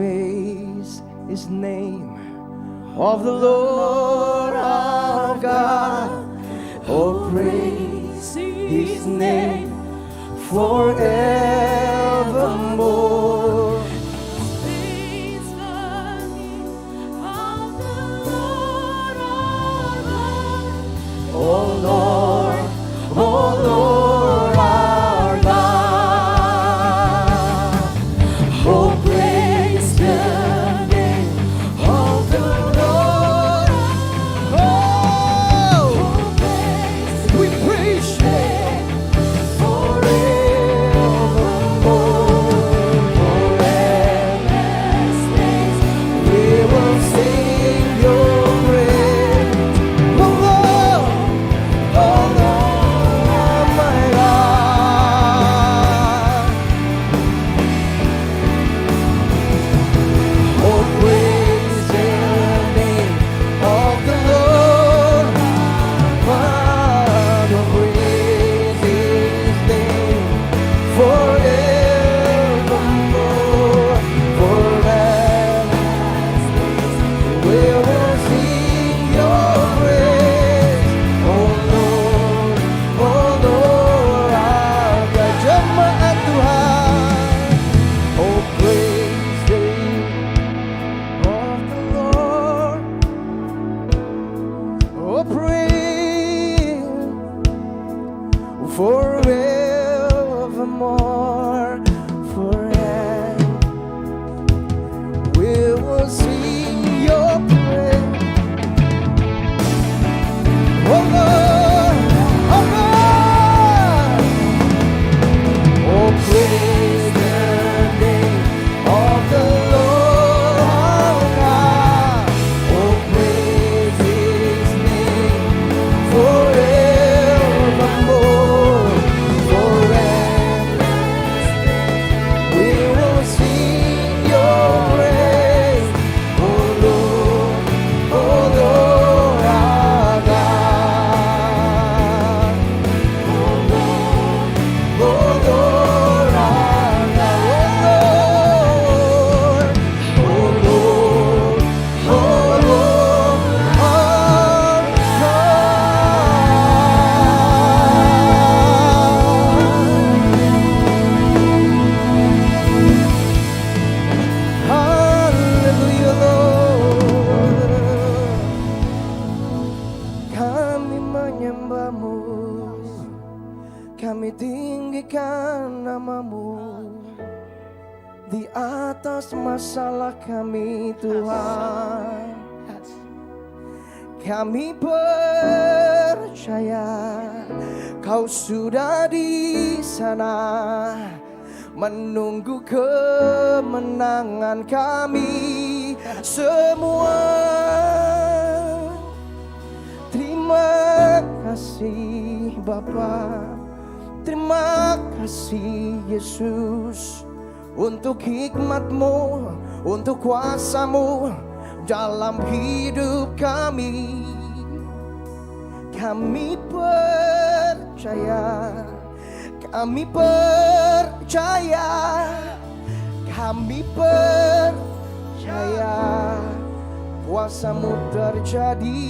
praise His name of the Lord our God. Oh, praise His name forevermore. Praise the name of the Lord our God. Oh Lord, oh Lord our God. Oh, praise the name of the Lord. Oh, we praise Him forevermore, forever. We will sing Your praise. Oh Lord, oh Lord, my God. Oh, praise the name of the Lord. Father, praise His name forevermore, forever. We will sing Your praise, oh Lord, our God. Jemaat Tuhan, oh praise the name of the Lord, oh praise forevermore, forever. We will sing Your praise, oh Lord, oh Lord. Oh, praise the name of the Lord our God. Oh, praise His name forevermore, forever. We will sing Your praise, oh Lord, our God. Oh Lord, our God. Oh Lord, our God. Haleluya Lord, kami menyembah-Mu, kami tinggikan nama-Mu di atas masalah kami Tuhan. Kami percaya Kau sudah di sana menunggu kemenangan kami semua. Terima kasih Bapa, terima kasih Yesus untuk hikmat-Mu, untuk kuasa-Mu dalam hidup kami. Kami percaya, kami percaya, kami percaya kuasa-Mu terjadi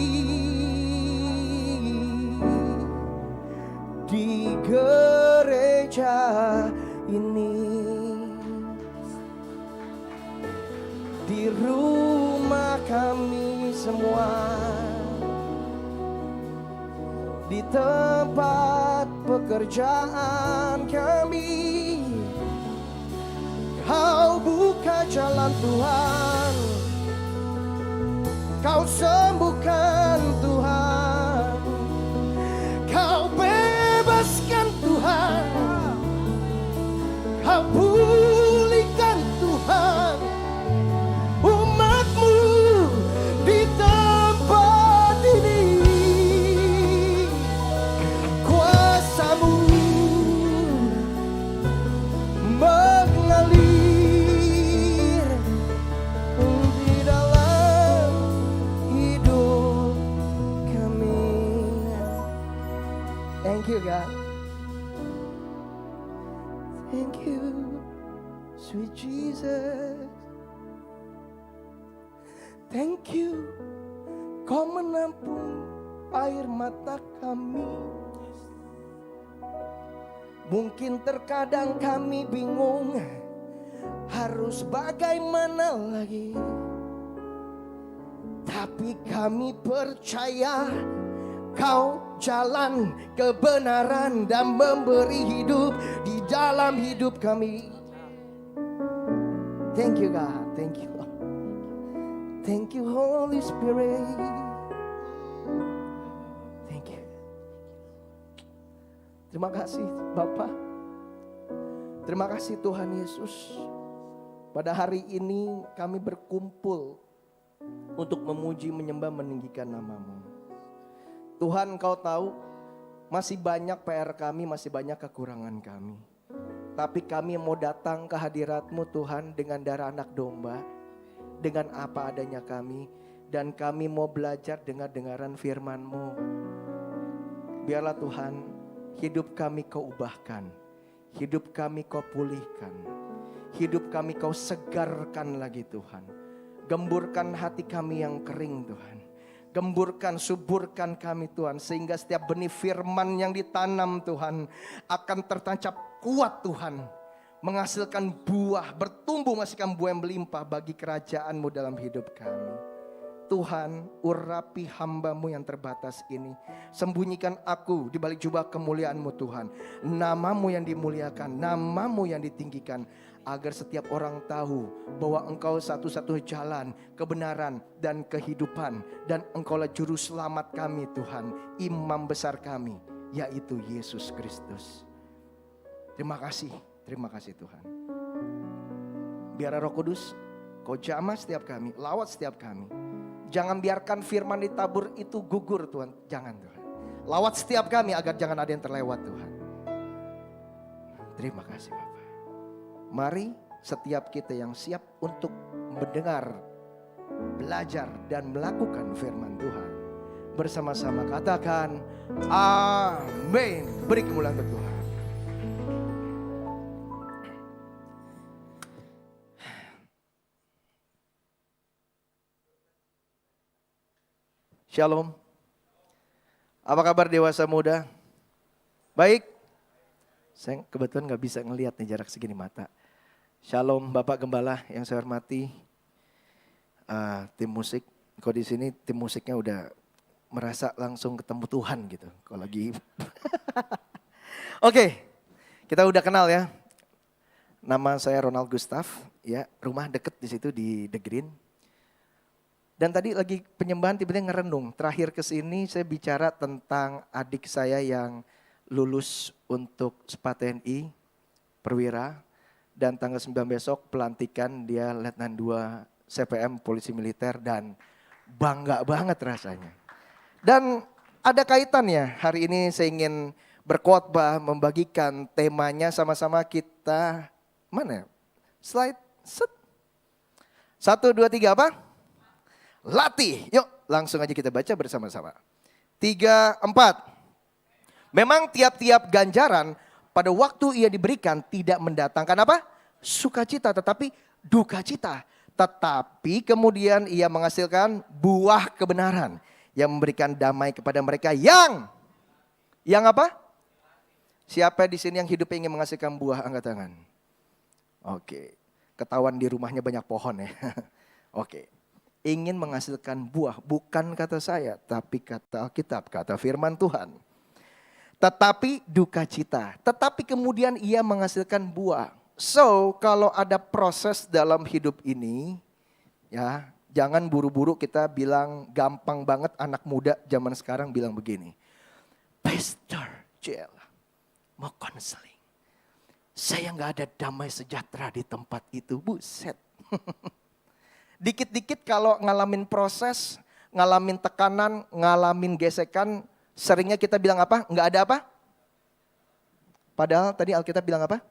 di gereja ini, di rumah kami semua, di tempat pekerjaan kami. Kau buka jalan Tuhan, Kau sembuhkan Tuhan, Kau bebaskan Tuhan, Kau pulihkan Tuhan umat-Mu di tempat ini. Kuasa-Mu mengalir di dalam hidup kami. Thank you God. Thank you, sweet Jesus. Thank you, Kau menampung air mata kami. Mungkin terkadang kami bingung harus bagaimana lagi, tapi kami percaya Kau jalan kebenaran dan memberi hidup di dalam hidup kami. Thank you God, thank you Lord. Thank you Holy Spirit. Thank you. Terima kasih Bapa. Terima kasih Tuhan Yesus. Pada hari ini kami berkumpul untuk memuji, menyembah, meninggikan nama-Mu. Tuhan, Kau tahu masih banyak PR kami, masih banyak kekurangan kami. Tapi kami mau datang ke hadirat-Mu Tuhan dengan darah anak domba, dengan apa adanya kami. Dan kami mau belajar dengar-dengaran firman-Mu. Biarlah Tuhan, hidup kami Kau ubahkan, hidup kami Kau pulihkan, hidup kami Kau segarkan lagi Tuhan. Gemburkan hati kami yang kering Tuhan. Gemburkan, suburkan kami Tuhan. Sehingga setiap benih firman yang ditanam Tuhan akan tertancap kuat Tuhan. Menghasilkan buah, bertumbuh menghasilkan buah yang berlimpah bagi kerajaan-Mu dalam hidup kami. Tuhan, urapi hamba-Mu yang terbatas ini. Sembunyikan aku di balik jubah kemuliaan-Mu Tuhan. Nama-Mu yang dimuliakan, nama-Mu yang ditinggikan. Agar setiap orang tahu bahwa Engkau satu-satunya jalan, kebenaran dan kehidupan. Dan Engkaulah juru selamat kami Tuhan, imam besar kami, yaitu Yesus Kristus. Terima kasih Tuhan. Biar Roh Kudus Kau jamah setiap kami, lawat setiap kami. Jangan biarkan firman ditabur itu gugur Tuhan. Jangan Tuhan. Lawat setiap kami agar jangan ada yang terlewat Tuhan. Terima kasih Bapak. Mari setiap kita yang siap untuk mendengar, belajar dan melakukan firman Tuhan. Bersama-sama katakan amin. Beri kemuliaan untuk Tuhan. Shalom. Apa kabar dewasa muda? Baik. Saya kebetulan gak bisa ngelihat nih jarak segini mata. Shalom Bapak Gembala yang saya hormati. Tim musik. Kok di sini tim musiknya udah merasa langsung ketemu Tuhan gitu. Kalau lagi. Oke, kita udah kenal ya. Nama saya Ronald Gustaf. Ya, rumah deket di situ di The Green. Dan tadi lagi penyembahan tiba-tiba ngerenung. Terakhir kesini saya bicara tentang adik saya yang lulus untuk SPA TNI, perwira. Dan tanggal 9 besok pelantikan dia Letnan 2 CPM Polisi Militer dan bangga banget rasanya. Dan ada kaitannya, hari ini saya ingin berkhotbah, membagikan temanya sama-sama kita. Mana? Slide. Set. 1, 2, 3 apa? Latih. Yuk langsung aja kita baca bersama-sama. 3, 4. Memang tiap-tiap ganjaran pada waktu ia diberikan tidak mendatangkan apa? Sukacita, tetapi duka cita. Tetapi kemudian ia menghasilkan buah kebenaran yang memberikan damai kepada mereka yang apa? Siapa di sini yang hidupnya ingin menghasilkan buah? Angkat tangan. Oke. Ketahuan di rumahnya banyak pohon ya. Oke. Ingin menghasilkan buah, bukan kata saya, tapi kata Alkitab, kata firman Tuhan. Tetapi duka cita, tetapi kemudian ia menghasilkan buah. So, kalau ada proses dalam hidup ini, ya jangan buru-buru kita bilang gampang banget anak muda zaman sekarang bilang begini. Pastor Jel, mau konseling. Saya gak ada damai sejahtera di tempat itu, buset. Dikit-dikit kalau ngalamin proses, ngalamin tekanan, ngalamin gesekan, seringnya kita bilang apa? Nggak ada apa? Padahal tadi Alkitab bilang apa?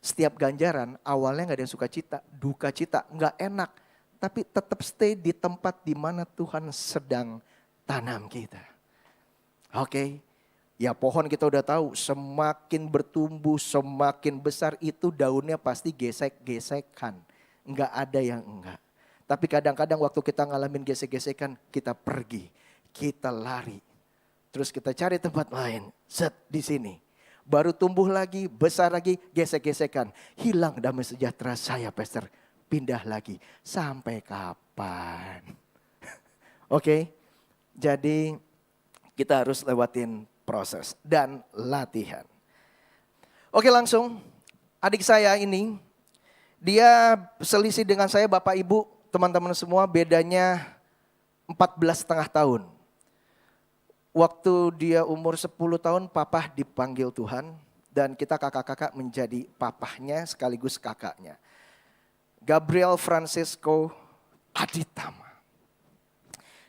Setiap ganjaran awalnya nggak ada yang sukacita, duka cita, nggak enak. Tapi tetap stay di tempat di mana Tuhan sedang tanam kita. Oke, ya pohon kita udah tahu semakin bertumbuh, semakin besar itu daunnya pasti gesek-gesekan. Enggak ada yang enggak. Tapi kadang-kadang waktu kita ngalamin gesek-gesekan, kita pergi, kita lari. Terus kita cari tempat lain, set di sini. Baru tumbuh lagi, besar lagi, gesek-gesekan. Hilang damai sejahtera saya, Pastor. Pindah lagi, sampai kapan? Oke, jadi kita harus lewatin proses dan latihan. Oke, langsung adik saya ini, dia selisih dengan saya Bapak Ibu, teman-teman semua bedanya 14,5 tahun. Waktu dia umur 10 tahun, papa dipanggil Tuhan dan kita kakak-kakak menjadi papahnya sekaligus kakaknya. Gabriel Francisco Aditama.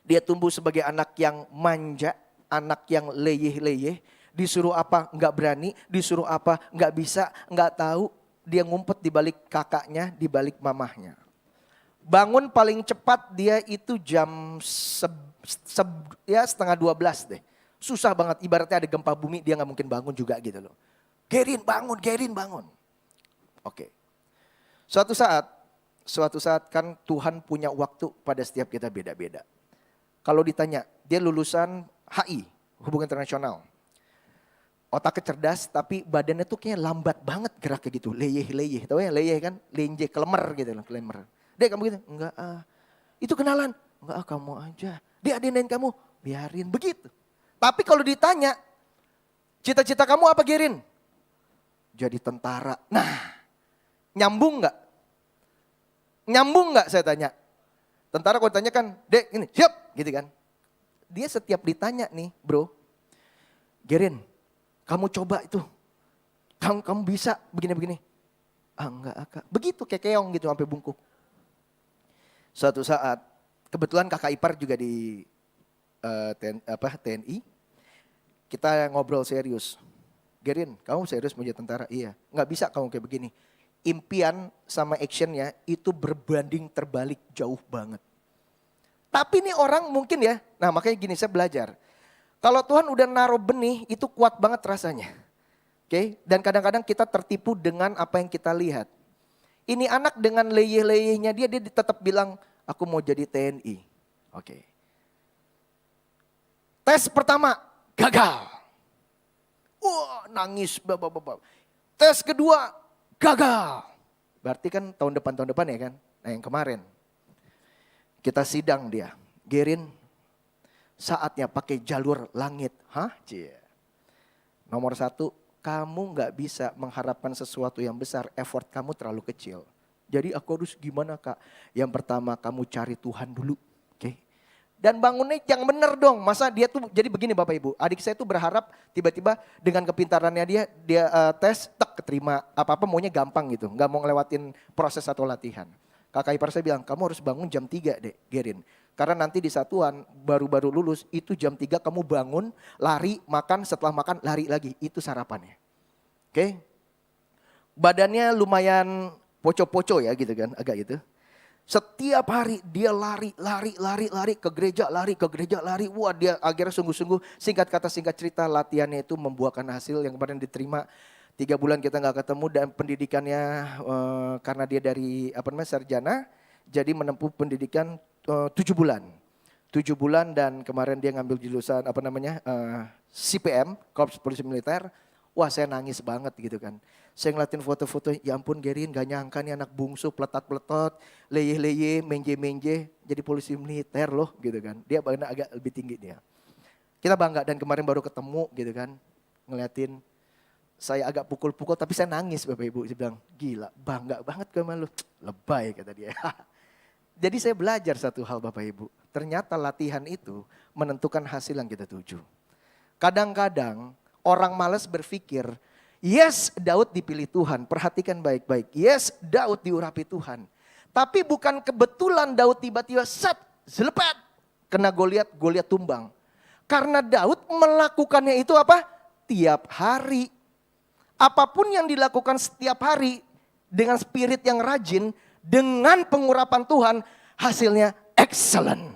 Dia tumbuh sebagai anak yang manja, anak yang leyeh-leyeh, disuruh apa nggak berani, disuruh apa nggak bisa, nggak tahu, dia ngumpet di balik kakaknya, di balik mamahnya. Bangun paling cepat dia itu jam setengah 12 deh. Susah banget, ibaratnya ada gempa bumi dia nggak mungkin bangun juga gitu loh. Gerin bangun. Oke. Suatu saat kan Tuhan punya waktu pada setiap kita beda-beda. Kalau ditanya, dia lulusan HI, Hubungan Internasional. Otaknya cerdas tapi badannya tuh kayaknya lambat banget geraknya gitu. Leyeh. Tahu ya leyeh kan? Lenje, kelemer gitu loh, kelemer. Dek kamu gitu? Enggak Itu kenalan? Enggak kamu aja. Dia adenin kamu? Biarin, begitu. Tapi kalau ditanya, cita-cita kamu apa Gerin? Jadi tentara. Nah, nyambung enggak? Nyambung enggak saya tanya? Tentara kalau ditanya kan, Dek ini siap gitu kan. Dia setiap ditanya nih bro, Gerin kamu coba itu, kamu bisa begini-begini. Enggak Kak, begitu kekeong gitu sampai bungkuk. Suatu saat, kebetulan kakak ipar juga di TNI, kita ngobrol serius. Gerin kamu serius mau jadi tentara? Iya, nggak bisa kamu kayak begini. Impian sama actionnya itu berbanding terbalik jauh banget. Tapi ini orang mungkin ya, nah makanya gini saya belajar. Kalau Tuhan udah naruh benih itu kuat banget rasanya. Oke, dan kadang-kadang kita tertipu dengan apa yang kita lihat. Ini anak dengan leyeh-leyehnya dia tetap bilang aku mau jadi TNI. Oke. Tes pertama gagal. Wah nangis. Tes kedua gagal. Berarti kan tahun depan ya kan. Nah yang kemarin. Kita sidang dia. Gerin saatnya pakai jalur langit. Hah? Nomor 1. Kamu gak bisa mengharapkan sesuatu yang besar, effort kamu terlalu kecil. Jadi aku harus gimana Kak? Yang pertama kamu cari Tuhan dulu. Oke. Dan bangunnya yang benar dong. Masa dia tuh jadi begini Bapak Ibu. Adik saya tuh berharap tiba-tiba dengan kepintarannya dia tes, keterima. Apa-apa maunya gampang gitu. Gak mau ngelewatin proses atau latihan. Kakak ipar saya bilang kamu harus bangun jam 3 deh Gerin. Karena nanti di satuan baru-baru lulus itu jam 3 kamu bangun, lari, makan, setelah makan lari lagi. Itu sarapannya. Oke. Badannya lumayan poco-poco ya gitu kan, agak gitu. Setiap hari dia lari ke gereja, lari. Wah dia akhirnya sungguh-sungguh singkat kata singkat cerita latihannya itu membuahkan hasil yang kemarin diterima. 3 bulan kita gak ketemu dan pendidikannya karena dia dari sarjana. Jadi menempuh pendidikan 7 bulan. 7 bulan dan kemarin dia ngambil jurusan CPM, Korps Polisi Militer. Wah saya nangis banget gitu kan. Saya ngeliatin foto-foto, ya ampun Gerin gak nyangka nih anak bungsu peletot-peletot, leyeh-leyeh, menje-menje, jadi polisi militer loh gitu kan. Dia badannya agak lebih tinggi dia. Kita bangga dan kemarin baru ketemu gitu kan, ngeliatin. Saya agak pukul-pukul tapi saya nangis Bapak Ibu. Saya bilang gila bangga banget gue sama lu. Lebay kata dia. Jadi saya belajar satu hal Bapak Ibu. Ternyata latihan itu menentukan hasil yang kita tuju. Kadang-kadang orang malas berpikir, yes Daud dipilih Tuhan. Perhatikan baik-baik. Yes Daud diurapi Tuhan. Tapi bukan kebetulan Daud tiba-tiba zelepet. Kena Goliat tumbang. Karena Daud melakukannya itu apa? Tiap hari. Apapun yang dilakukan setiap hari dengan spirit yang rajin, dengan pengurapan Tuhan, hasilnya excellent.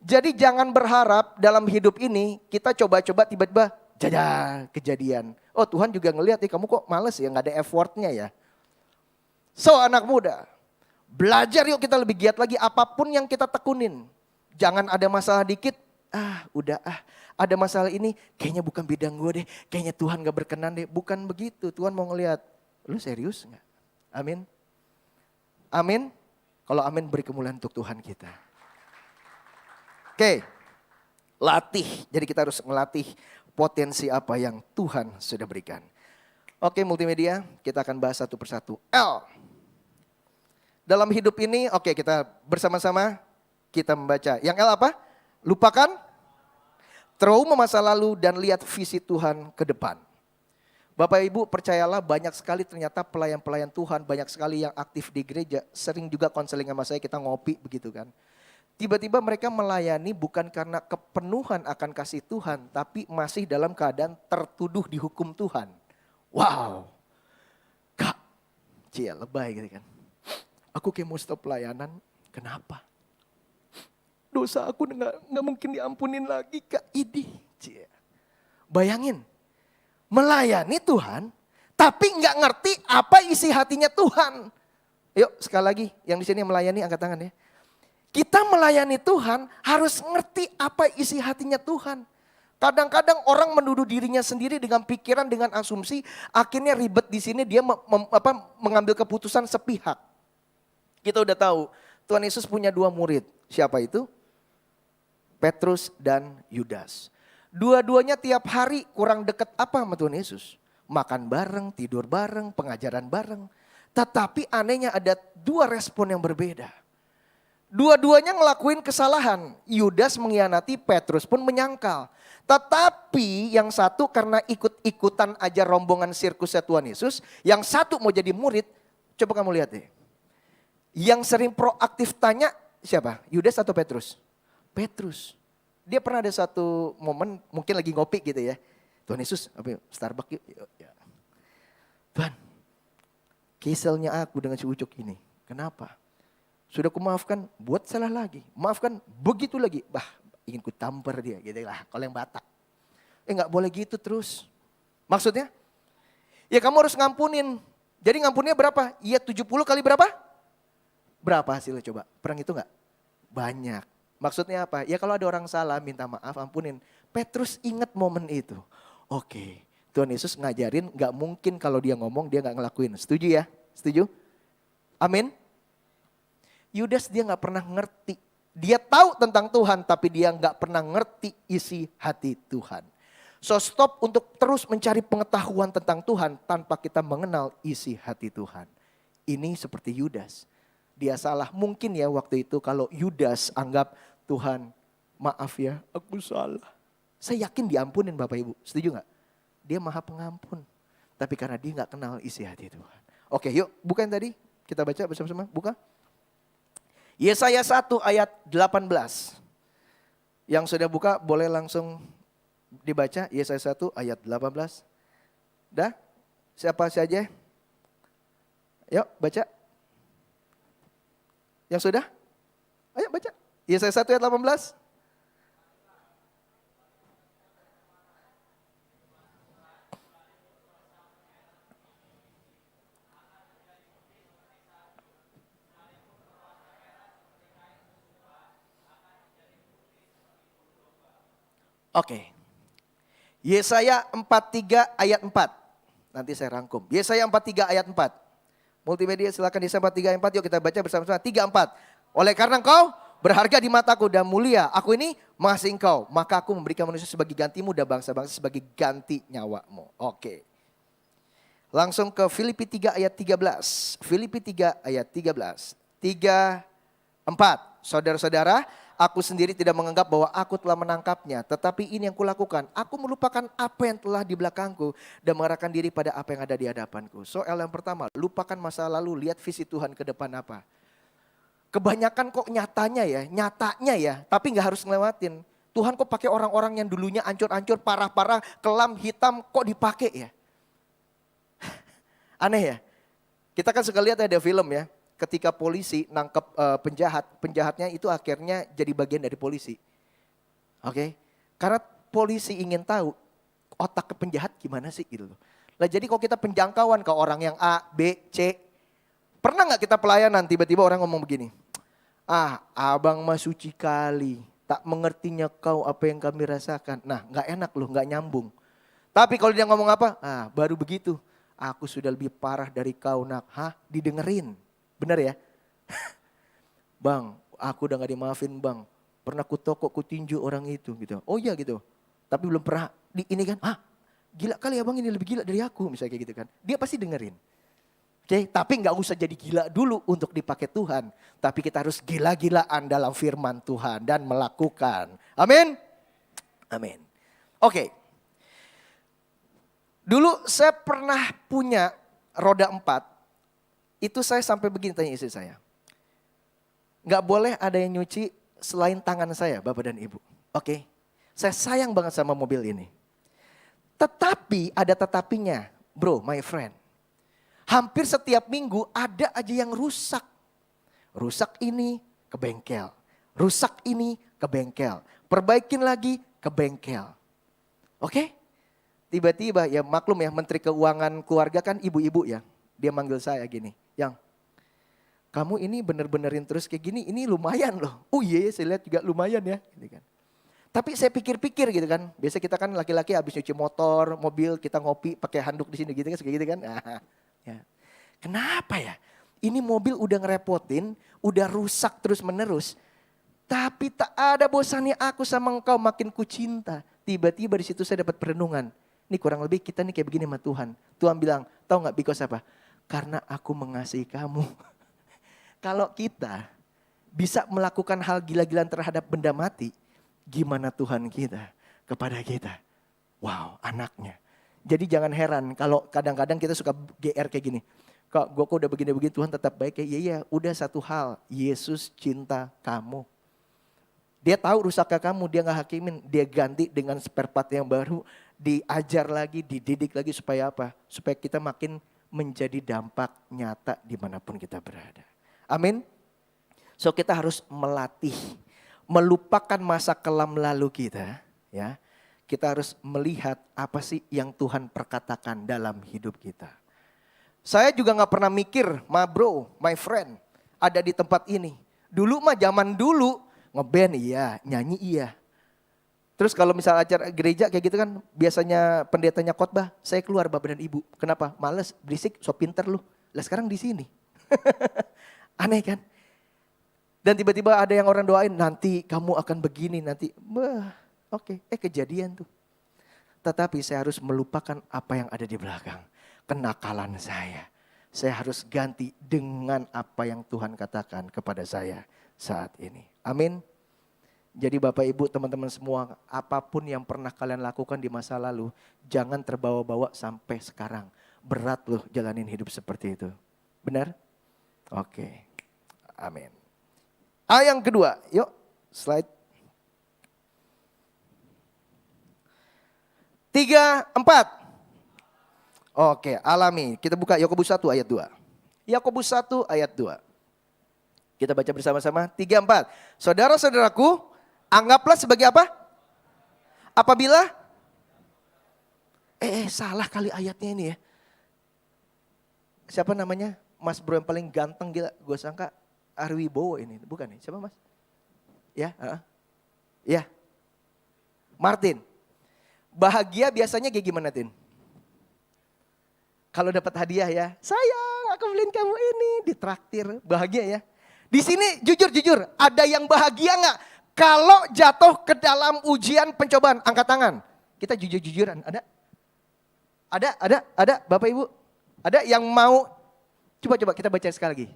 Jadi jangan berharap dalam hidup ini kita coba-coba tiba-tiba kejadian. Oh Tuhan juga ngelihat kamu kok males ya, gak ada effortnya ya. So anak muda, Belajar yuk kita lebih giat lagi apapun yang kita tekunin. Jangan ada masalah dikit, ada masalah ini kayaknya bukan bidang gue deh. Kayaknya Tuhan gak berkenan deh. Bukan begitu, Tuhan mau ngelihat, lu serius gak? Amin. Amin. Kalau amin beri kemuliaan untuk Tuhan kita. Oke, latih. Jadi kita harus melatih potensi apa yang Tuhan sudah berikan. Oke, multimedia, kita akan bahas satu persatu. L. Dalam hidup ini, oke kita bersama-sama kita membaca. Yang L apa? Lupakan trauma masa lalu dan lihat visi Tuhan ke depan. Bapak Ibu percayalah banyak sekali ternyata pelayan-pelayan Tuhan, banyak sekali yang aktif di gereja. Sering juga konseling sama saya, kita ngopi begitu kan. Tiba-tiba mereka melayani bukan karena kepenuhan akan kasih Tuhan, tapi masih dalam keadaan tertuduh dihukum Tuhan. Wow, Kak, cia lebay gitu kan. Aku kayak mau stop pelayanan, kenapa? Dosa aku nggak mungkin diampunin lagi Kak, idih. Cia. Bayangin, melayani Tuhan, tapi nggak ngerti apa isi hatinya Tuhan. Yuk sekali lagi, yang di sini melayani angkat tangan ya. Kita melayani Tuhan harus ngerti apa isi hatinya Tuhan. Kadang-kadang orang menuduh dirinya sendiri dengan pikiran, dengan asumsi, akhirnya ribet di sini dia mengambil keputusan sepihak. Kita udah tahu Tuhan Yesus punya 2 murid. Siapa itu? Petrus dan Yudas. Dua-duanya tiap hari kurang dekat apa sama Tuhan Yesus? Makan bareng, tidur bareng, pengajaran bareng. Tetapi anehnya ada 2 respon yang berbeda. Dua-duanya ngelakuin kesalahan. Yudas mengkhianati, Petrus pun menyangkal. Tetapi yang satu karena ikut-ikutan aja rombongan sirkusnya Tuhan Yesus. Yang satu mau jadi murid. Coba kamu lihat deh. Yang sering proaktif tanya siapa? Yudas atau Petrus? Petrus. Dia pernah ada satu momen mungkin lagi ngopi gitu ya. Tuhan Yesus, Starbucks yuk. Ya. Tuhan, kiselnya aku dengan si Ucok ini. Kenapa? Sudah kumaafkan, buat salah lagi. Maafkan, begitu lagi. Bah, ingin ku tampar dia gitu lah. Kalau yang Batak. Enggak boleh gitu terus. Maksudnya? Ya kamu harus ngampunin. Jadi ngampunnya berapa? Iya 70 kali berapa? Berapa hasilnya coba? Pernah itu enggak? Banyak. Maksudnya apa? Ya kalau ada orang salah minta maaf, ampunin. Petrus ingat momen itu. Oke, Tuhan Yesus ngajarin enggak mungkin kalau dia ngomong dia enggak ngelakuin. Setuju ya? Setuju? Amin? Yudas dia gak pernah ngerti. Dia tahu tentang Tuhan tapi dia gak pernah ngerti isi hati Tuhan. So stop untuk terus mencari pengetahuan tentang Tuhan tanpa kita mengenal isi hati Tuhan. Ini seperti Yudas. Dia salah. Mungkin ya waktu itu kalau Yudas anggap Tuhan maaf ya aku salah. Saya yakin diampunin Bapak Ibu. Setuju gak? Dia maha pengampun. Tapi karena dia gak kenal isi hati Tuhan. Oke yuk buka yang tadi. Kita baca bersama-sama. Buka. Yesaya 1 ayat 18. Yang sudah buka boleh langsung dibaca. Yesaya 1 ayat 18. Dah? Siapa saja? Yuk baca. Yang sudah? Ayo baca. Yesaya 1 ayat 18. Oke. Yesaya 43 ayat 4. Nanti saya rangkum. Yesaya 43 ayat 4. Multimedia silakan Yesaya 43 ayat 4. Yuk kita baca bersama-sama. 3, 4. Oleh karena engkau berharga di mataku dan mulia. Aku ini mengasihi engkau. Maka aku memberikan manusia sebagai gantimu dan bangsa-bangsa sebagai ganti nyawamu. Oke. Langsung ke Filipi 3 ayat 13. Filipi 3 ayat 13. 3, 4. Saudara-saudara, aku sendiri tidak menganggap bahwa aku telah menangkapnya. Tetapi ini yang kulakukan. Aku melupakan apa yang telah di belakangku. Dan mengarahkan diri pada apa yang ada di hadapanku. Soal yang pertama, lupakan masa lalu. Lihat visi Tuhan ke depan apa. Kebanyakan kok nyatanya ya. Tapi gak harus ngelewatin. Tuhan kok pakai orang-orang yang dulunya ancur-ancur, parah-parah, kelam, hitam. Kok dipakai ya. Aneh ya. Kita kan suka lihat ada film ya. Ketika polisi nangkep penjahatnya itu akhirnya jadi bagian dari polisi. Oke. Karena polisi ingin tahu otak ke penjahat gimana sih gitu loh. Lah jadi kalau kita penjangkauan ke orang yang A, B, C, Pernah nggak kita pelayanan tiba-tiba orang ngomong begini, ah abang mah suci kali, tak mengertinya kau apa yang kami rasakan. Nah nggak enak loh, nggak nyambung. Tapi kalau dia ngomong apa, ah baru begitu, aku sudah lebih parah dari kau nak. Hah, didengerin, benar ya? Bang, aku udah gak dimaafin bang, pernah kutokok kutinju orang itu gitu. Oh iya gitu, tapi belum pernah di ini kan, ah gila kali ya bang, ini lebih gila dari aku misalnya kayak gitu kan. Dia pasti dengerin. Oke, tapi nggak usah jadi gila dulu untuk dipakai Tuhan. Tapi kita harus gila-gilaan dalam firman Tuhan dan melakukan. Amin. Amin. Oke. Dulu saya pernah punya roda 4. Itu saya sampai begini tanya istri saya. Nggak boleh ada yang nyuci selain tangan saya, Bapak dan Ibu. Oke. Saya sayang banget sama mobil ini. Tetapi ada tetapinya, bro, my friend. Hampir setiap minggu ada aja yang rusak. Rusak ini ke bengkel. Rusak ini ke bengkel. Perbaikin lagi ke bengkel. Oke? Tiba-tiba ya maklum ya, Menteri Keuangan Keluarga kan ibu-ibu ya. Dia manggil saya gini, Yang, kamu ini bener-benerin terus kayak gini, ini lumayan loh. Oh iya saya lihat juga lumayan ya. Gitu kan. Tapi saya pikir-pikir gitu kan. Biasa kita kan laki-laki habis nyuci motor, mobil, kita ngopi pakai handuk di sini gitu kan. Kayak gitu kan. Ya. Kenapa ya? Ini mobil udah ngerepotin, udah rusak terus menerus. Tapi tak ada bosannya aku sama engkau, makin ku cinta. Tiba-tiba di situ saya dapat perenungan. Ini kurang lebih kita nih kayak begini sama Tuhan. Tuhan bilang, tahu nggak because apa? Karena aku mengasihi kamu. Kalau kita bisa melakukan hal gila-gilaan terhadap benda mati, gimana Tuhan kita kepada kita? Wow, anaknya. Jadi jangan heran kalau kadang-kadang kita suka GR kayak gini. Kok gue udah begini-begini Tuhan tetap baik ya? Iya, udah satu hal. Yesus cinta kamu. Dia tahu rusaknya kamu, dia gak hakimin. Dia ganti dengan spare part yang baru. Diajar lagi, dididik lagi supaya apa? Supaya kita makin menjadi dampak nyata dimanapun kita berada. Amin. So kita harus melatih. Melupakan masa kelam lalu kita. Ya. Kita harus melihat apa sih yang Tuhan perkatakan dalam hidup kita. Saya juga gak pernah mikir, my bro, my friend, ada di tempat ini. Dulu mah zaman dulu, ngeband iya, nyanyi iya. Terus kalau misal acara gereja kayak gitu kan, biasanya pendetanya khotbah, saya keluar Bapak dan Ibu. Kenapa? Males, berisik, so pinter lu. Lah sekarang di sini. Aneh kan? Dan tiba-tiba ada yang orang doain, nanti kamu akan begini, nanti. Oke, kejadian tuh. Tetapi saya harus melupakan apa yang ada di belakang. Kenakalan saya. Saya harus ganti dengan apa yang Tuhan katakan kepada saya saat ini. Amin. Jadi Bapak Ibu teman-teman semua, apapun yang pernah kalian lakukan di masa lalu, jangan terbawa-bawa sampai sekarang. Berat loh jalanin hidup seperti itu. Benar? Oke. Amin. Yang kedua, yuk slide. 3, 4. Oke, alami. Kita buka Yakobus 1 ayat 2. Yakobus 1 ayat 2. Kita baca bersama-sama. 3, 4. Saudara-saudaraku, anggaplah sebagai apa? Apabila? Salah kali ayatnya ini ya. Siapa namanya? Mas bro yang paling ganteng gila. Gue sangka Arwi Bowo ini. Bukan nih, siapa mas? Ya, ya. Martin. Bahagia biasanya kayak gimana Tin? Kalau dapat hadiah ya, sayang aku beliin kamu ini, ditraktir, bahagia ya. Di sini jujur, ada yang bahagia nggak? Kalau jatuh ke dalam ujian pencobaan, angkat tangan. Kita jujur-jujuran, ada? Ada Bapak Ibu? Ada yang mau? Coba kita baca sekali lagi.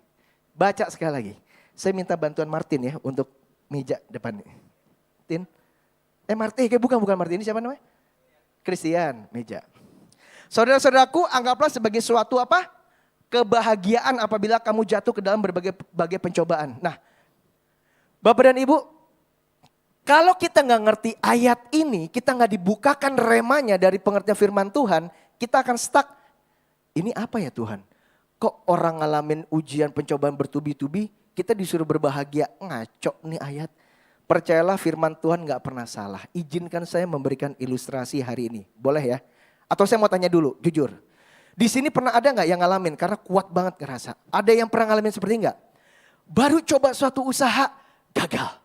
Baca sekali lagi. Saya minta bantuan Martin ya untuk meja depan. Tin? Martin, bukan Martin, ini siapa namanya? Christian, meja. Saudara-saudaraku, anggaplah sebagai suatu apa? Kebahagiaan apabila kamu jatuh ke dalam berbagai pencobaan. Nah, Bapak dan Ibu, kalau kita nggak ngerti ayat ini, kita nggak dibukakan remanya dari pengertian firman Tuhan, kita akan stuck. Ini apa ya Tuhan? Kok orang ngalamin ujian pencobaan bertubi-tubi, kita disuruh berbahagia? Ngaco nih ayat. Percayalah firman Tuhan gak pernah salah. Izinkan saya memberikan ilustrasi hari ini. Boleh ya? Atau saya mau tanya dulu, jujur. Di sini pernah ada nggak yang ngalamin karena kuat banget ngerasa? Ada yang pernah ngalamin seperti nggak? Baru coba suatu usaha, gagal.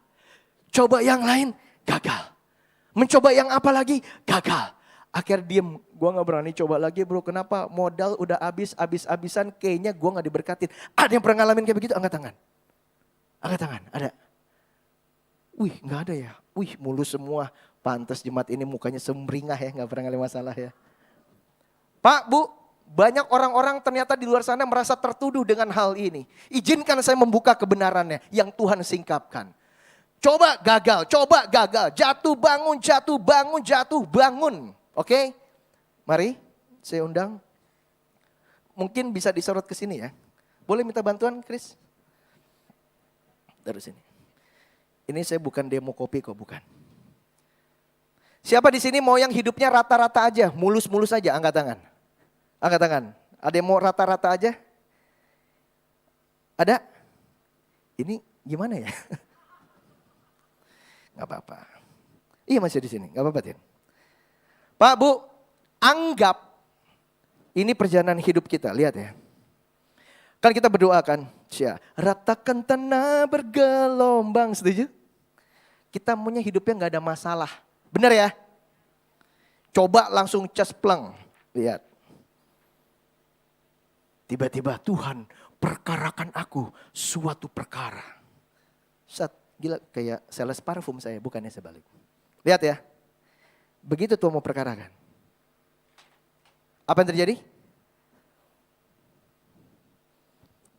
Coba yang lain, gagal. Mencoba yang apa lagi, gagal. Akhirnya diem, gue gak berani coba lagi bro. Kenapa? Modal udah habis-habisan, kayaknya gue gak diberkatin. Ada yang pernah ngalamin kayak begitu? Angkat tangan. Angkat tangan, ada. Wih gak ada ya, wih mulus semua. Pantes jemaat ini mukanya semringah ya, gak pernah ngalamin masalah ya. Pak, Bu, banyak orang-orang ternyata di luar sana merasa tertuduh dengan hal ini. Izinkan saya membuka kebenarannya yang Tuhan singkapkan. Coba gagal, jatuh bangun, jatuh bangun. Oke, mari saya undang. Mungkin bisa disorot ke sini ya. Boleh minta bantuan Chris? Dari sini. Ini saya bukan demo kopi kok, bukan. Siapa di sini mau yang hidupnya rata-rata aja, mulus-mulus aja, angkat tangan. Angkat tangan. Ada yang mau rata-rata aja? Ada? Ini gimana ya? Gak apa-apa. Iya masih di sini, gak apa-apa Tin. Pak Bu, anggap ini perjalanan hidup kita, lihat ya. Kan kita berdoa kan, ratakan tanah bergelombang, setuju? Kita maunya hidupnya gak ada masalah, benar ya? Coba langsung cespleng, lihat. Tiba-tiba Tuhan perkarakan aku suatu perkara. Gila kayak sales parfum saya, bukannya sebalik. Lihat ya, begitu Tuhan mau perkarakan. Apa yang terjadi?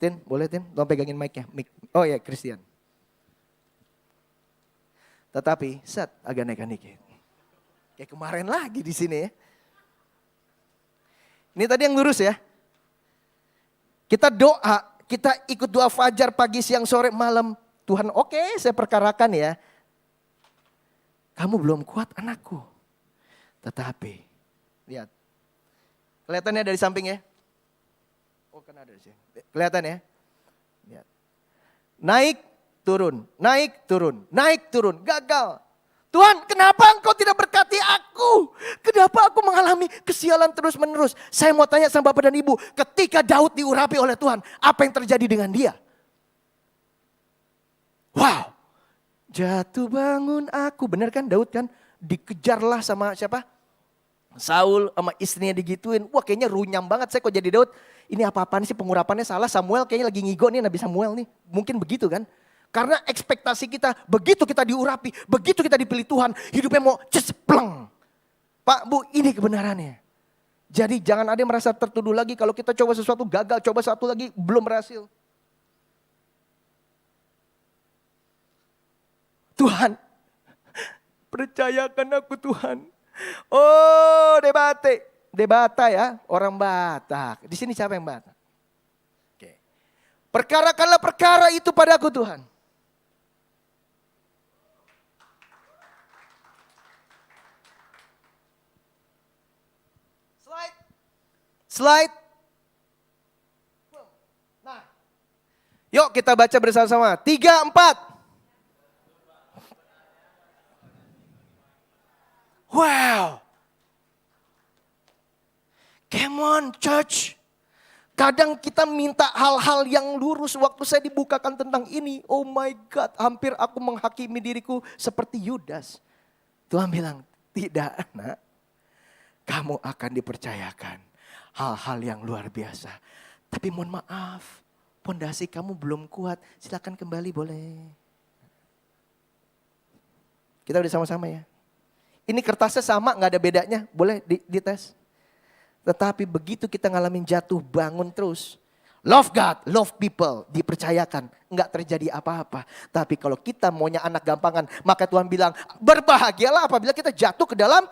Tin, boleh Tin, tolong pegangin mic-nya. Oh ya, Christian. Tetapi, agak naikkan dikit. Kayak kemarin lagi di sini ya. Ini tadi yang lurus ya. Kita doa, kita ikut doa fajar pagi, siang, sore, malam. Tuhan oke, saya perkarakan ya. Kamu belum kuat anakku. Tetapi, lihat. Kelihatannya dari samping ya. Oh kan ada di sini. Kelihatan ya. Lihat. Naik, turun, naik, turun, naik, turun. Gagal. Tuhan, kenapa engkau tidak berkati aku? Kenapa aku mengalami kesialan terus menerus? Saya mau tanya sama Bapak dan Ibu, ketika Daud diurapi oleh Tuhan, apa yang terjadi dengan dia? Wow, jatuh bangun aku. Benar kan Daud kan? Dikejarlah sama siapa? Saul sama istrinya digituin. Wah kayaknya runyam banget, saya kok jadi Daud. Ini apa-apaan sih pengurapannya salah, Samuel kayaknya lagi ngigo nih Nabi Samuel nih. Mungkin begitu kan? Karena ekspektasi kita, begitu kita diurapi, begitu kita dipilih Tuhan, hidupnya mau cespleng. Pak, Bu, ini kebenarannya. Jadi jangan ada yang merasa tertuduh lagi kalau kita coba sesuatu gagal, coba satu lagi belum berhasil. Tuhan, percayakan aku Tuhan. Oh, debata ya, orang Batak. Di sini siapa yang Batak? Oke. Perkarakanlah perkara itu padaku Tuhan. Slide. Nah, yuk kita baca bersama-sama. 3, 4. Wow. Come on church. Kadang kita minta hal-hal yang lurus. Waktu saya dibukakan tentang ini, oh my God, hampir aku menghakimi diriku seperti Yudas. Tuhan bilang, tidak anak, kamu akan dipercayakan hal-hal yang luar biasa. Tapi mohon maaf, pondasi kamu belum kuat, silakan kembali boleh. Kita udah sama-sama ya. Ini kertasnya sama, gak ada bedanya, boleh dites. Tetapi begitu kita ngalamin jatuh bangun terus. Love God, love people, dipercayakan. Enggak terjadi apa-apa. Tapi kalau kita maunya anak gampangan, maka Tuhan bilang berbahagialah apabila kita jatuh ke dalam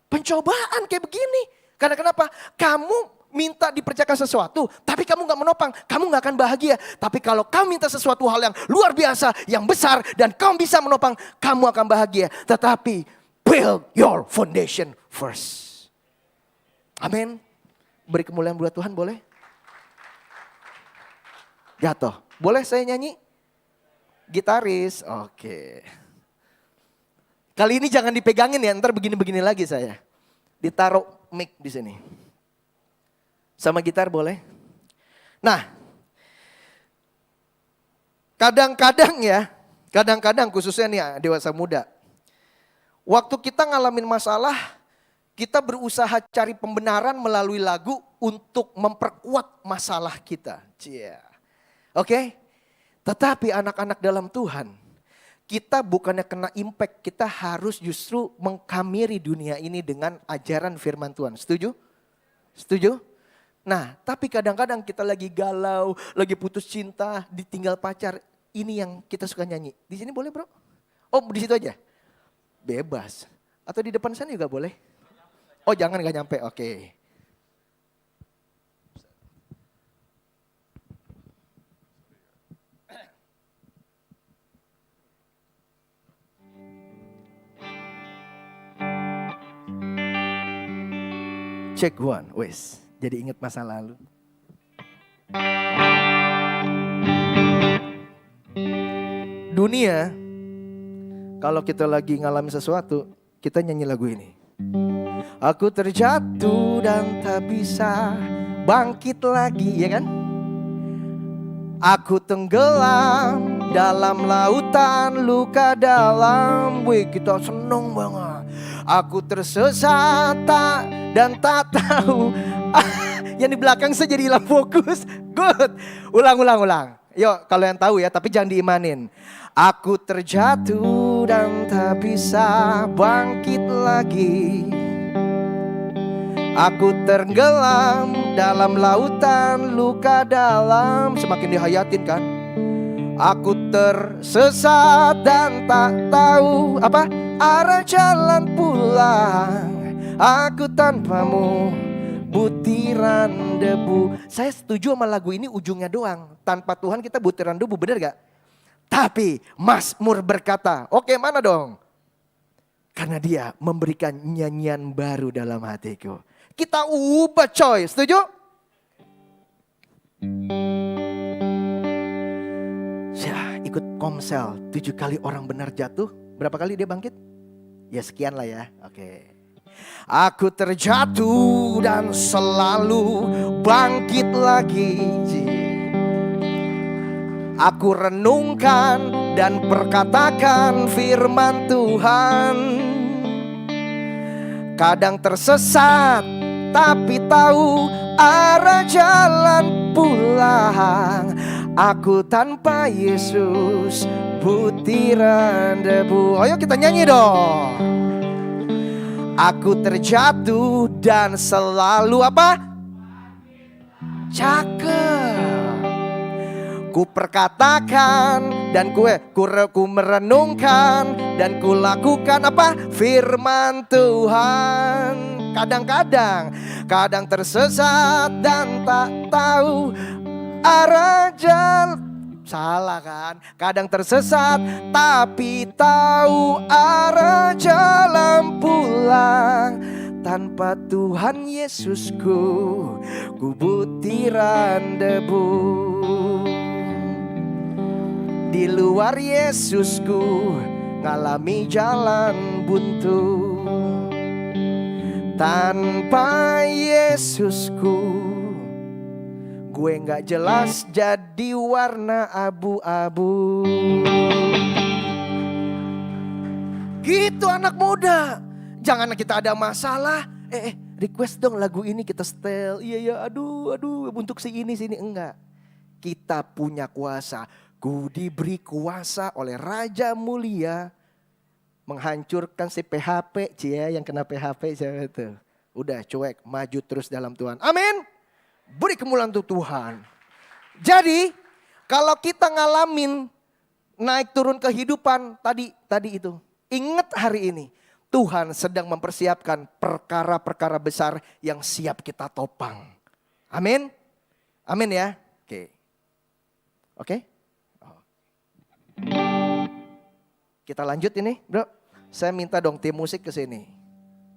pencobaan kayak begini. Karena kenapa? Kamu minta dipercayakan sesuatu, tapi kamu gak menopang, kamu gak akan bahagia. Tapi kalau kamu minta sesuatu hal yang luar biasa, yang besar, dan kamu bisa menopang, kamu akan bahagia. Tetapi build your foundation first. Amin. Beri kemuliaan buat Tuhan boleh? Jatuh. Boleh saya nyanyi? Gitaris. Oke. Kali ini jangan dipegangin ya, ntar begini-begini lagi saya. Ditaruh mic di sini. Sama gitar boleh? Nah, kadang-kadang khususnya nih dewasa muda. Waktu kita ngalamin masalah, kita berusaha cari pembenaran melalui lagu untuk memperkuat masalah kita. Cia. Oke? Tetapi anak-anak dalam Tuhan, kita bukannya kena impact, kita harus justru mengkamiri dunia ini dengan ajaran firman Tuhan. Setuju? Setuju? Nah, tapi kadang-kadang kita lagi galau, lagi putus cinta, ditinggal pacar. Ini yang kita suka nyanyi. Di sini boleh bro? Oh di situ aja? Bebas. Atau di depan sana juga boleh? Oh jangan gak nyampe, oke. Check one, wes. Jadi ingat masa lalu. Dunia, kalau kita lagi ngalamin sesuatu, kita nyanyi lagu ini. Aku terjatuh dan tak bisa bangkit lagi, ya kan? Aku tenggelam dalam lautan luka dalam. Wih, kita seneng banget. Aku tersesat dan tak tahu. Yang di belakang saya jadi hilang fokus. Good. Ulang. Yuk, kalau yang tahu ya, tapi jangan diimanin. Aku terjatuh dan tak bisa bangkit lagi. Aku tenggelam dalam lautan luka dalam. Semakin dihayatin kan. Aku tersesat dan tak tahu apa arah jalan pulang. Aku tanpamu butiran debu. Saya setuju sama lagu ini ujungnya doang. Tanpa Tuhan kita butiran debu, bener gak? Tapi Mazmur berkata, oke mana dong? Karena dia memberikan nyanyian baru dalam hatiku. Kita ubah coy, setuju? Ya ikut komsel, 7 kali orang benar jatuh. Berapa kali dia bangkit? Ya sekian lah ya, oke. Aku terjatuh dan selalu bangkit lagi. Aku renungkan dan perkatakan firman Tuhan. Kadang tersesat tapi tahu arah jalan pulang. Aku tanpa Yesus butiran debu. Ayo kita nyanyi dong. Aku terjatuh dan selalu apa? Cakep. Ku perkatakan dan ku merenungkan dan ku lakukan apa? Firman Tuhan. Kadang tersesat dan tak tahu arah jalan. Salah kan? Kadang tersesat tapi tahu arah jalan pulang. Tanpa Tuhan Yesusku, ku butiran debu. Di luar Yesusku, ngalami jalan buntu. Tanpa Yesusku, gue gak jelas jadi warna abu-abu. Gitu anak muda. Jangan kita ada masalah, request dong lagu ini kita setel. Iya, aduh, untuk si ini, sini. Enggak. Kita punya kuasa. Ku diberi kuasa oleh Raja Mulia menghancurkan si PHP, yang kena PHP siapa itu. Udah cuek, maju terus dalam Tuhan. Amin. Beri kemuliaan untuk Tuhan. Jadi kalau kita ngalamin naik turun kehidupan tadi itu. Ingat hari ini Tuhan sedang mempersiapkan perkara-perkara besar yang siap kita topang. Amin. Amin ya. Oke. Kita lanjut ini, bro. Saya minta dong tim musik ke sini.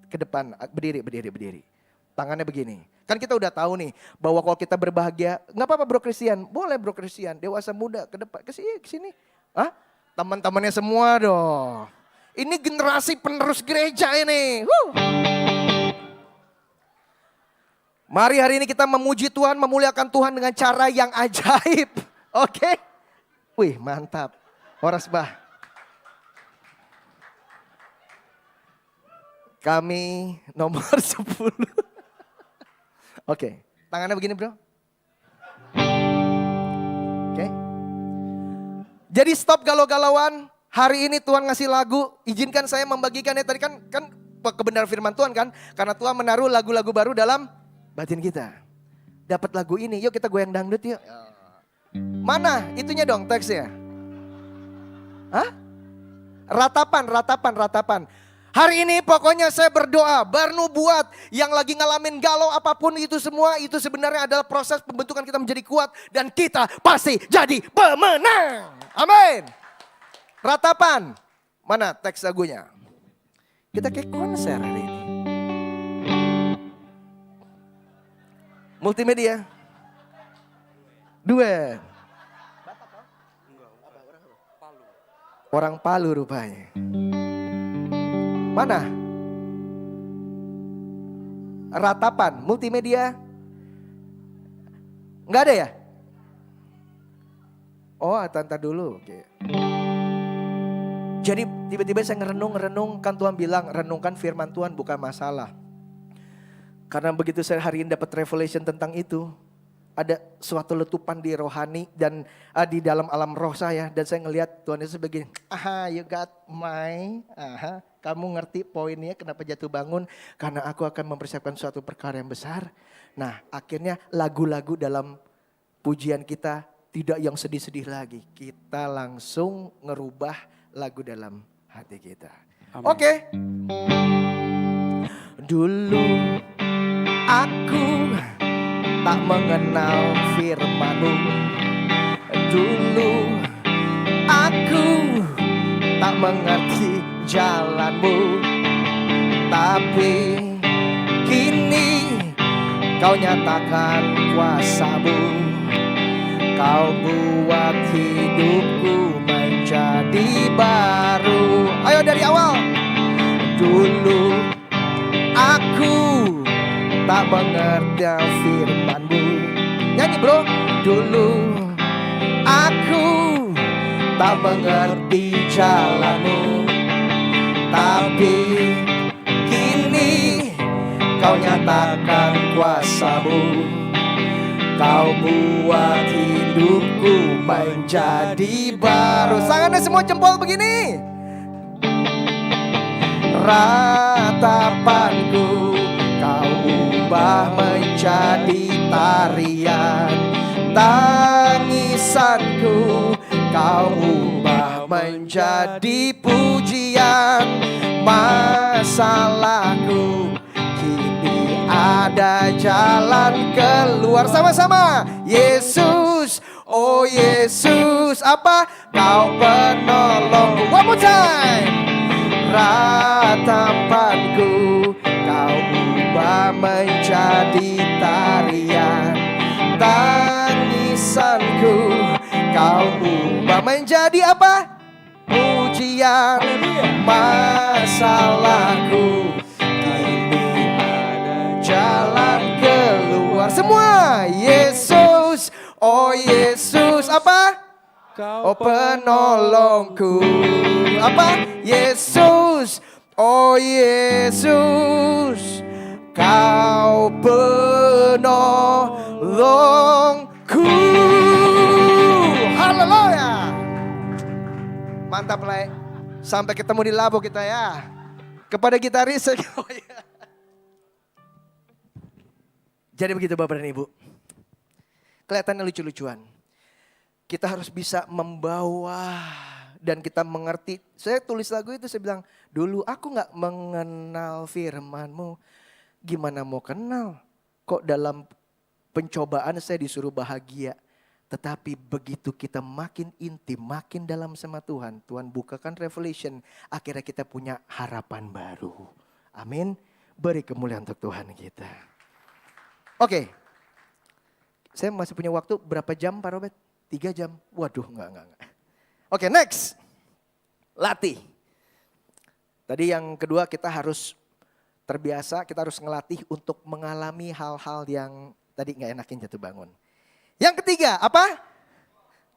Ke depan, berdiri. Tangannya begini. Kan kita udah tahu nih bahwa kalau kita berbahagia, nggak apa-apa bro Christian, boleh bro Christian, dewasa muda ke depan, ke sini. Hah? Teman-temannya semua dong. Ini generasi penerus gereja ini. Mari hari ini kita memuji Tuhan, memuliakan Tuhan dengan cara yang ajaib. Oke? Wih, mantap. Horas bah. Kami nomor 10. Oke, tangannya begini bro. Oke. Jadi stop galau-galauan. Hari ini Tuhan ngasih lagu. Izinkan saya membagikannya. Tadi kan kebenaran firman Tuhan kan. Karena Tuhan menaruh lagu-lagu baru dalam batin kita. Dapat lagu ini, yuk kita goyang dangdut yuk. Mana itunya dong teksnya? Hah? Ratapan. Hari ini pokoknya saya berdoa, bernubuat, yang lagi ngalamin galau apapun itu semua, itu sebenarnya adalah proses pembentukan kita menjadi kuat. Dan kita pasti jadi pemenang. Amin. Ratapan. Mana teks lagunya? Kita kayak konser hari ini. Multimedia. Duet. Orang Palu rupanya. Mana? Ratapan, multimedia. Enggak ada ya? Oh, tanta dulu. Oke. Jadi tiba-tiba saya ngerenung, kan Tuhan bilang renungkan firman Tuhan bukan masalah. Karena begitu saya hari ini dapat revelation tentang itu. Ada suatu letupan di rohani dan di dalam alam roh saya. Dan saya ngelihat Tuhan Yesus begini. You got my. Kamu ngerti poinnya kenapa jatuh bangun. Karena aku akan mempersiapkan suatu perkara yang besar. Nah akhirnya lagu-lagu dalam pujian kita tidak yang sedih-sedih lagi. Kita langsung ngerubah lagu dalam hati kita. Oke. Dulu aku tak mengenal firman-Mu. Dulu aku tak mengerti jalan-Mu. Tapi kini Kau nyatakan kuasa-Mu. Kau buat hidupku menjadi baru. Ayo dari awal. Dulu aku tak mengerti firman-Mu. Nyanyi bro. Dulu aku tak mengerti jalan-Mu. Tapi kini Kau nyatakan kuasa-Mu. Kau buat hidupku menjadi baru. Tangannya semua jempol begini. Ratapanku Kau ubah menjadi tarian. Tangisanku Kau ubah menjadi pujian. Masalahku kini ada jalan keluar. Sama-sama. Yesus, oh Yesus. Apa? Kau penolongku. One more time. Ratapanku Kau ubah menjadi tarian. Tangisanku Kau ubah menjadi apa? Pujian. Masalahku kini ada jalan keluar. Semua. Yesus, oh Yesus. Apa? Oh penolongku. Apa? Yesus, oh Yesus. Kau penolongku. Haleluya. Mantap lah. Sampai ketemu di labo kita ya. Kepada gitaris. Oh, ya. Jadi begitu Bapak dan Ibu. Kelihatannya lucu-lucuan. Kita harus bisa membawa dan kita mengerti. Saya tulis lagu itu saya bilang, dulu aku gak mengenal firman-Mu. Gimana mau kenal? Kok dalam pencobaan saya disuruh bahagia. Tetapi begitu kita makin intim, makin dalam sama Tuhan. Tuhan bukakan revelation. Akhirnya kita punya harapan baru. Amin. Beri kemuliaan untuk Tuhan kita. Oke. Saya masih punya waktu berapa jam Pak Robert? 3 jam. Waduh enggak. Oke next. Latih. Tadi yang kedua kita harus Terbiasa kita harus ngelatih untuk mengalami hal-hal yang tadi nggak enakin jatuh bangun. Yang ketiga apa?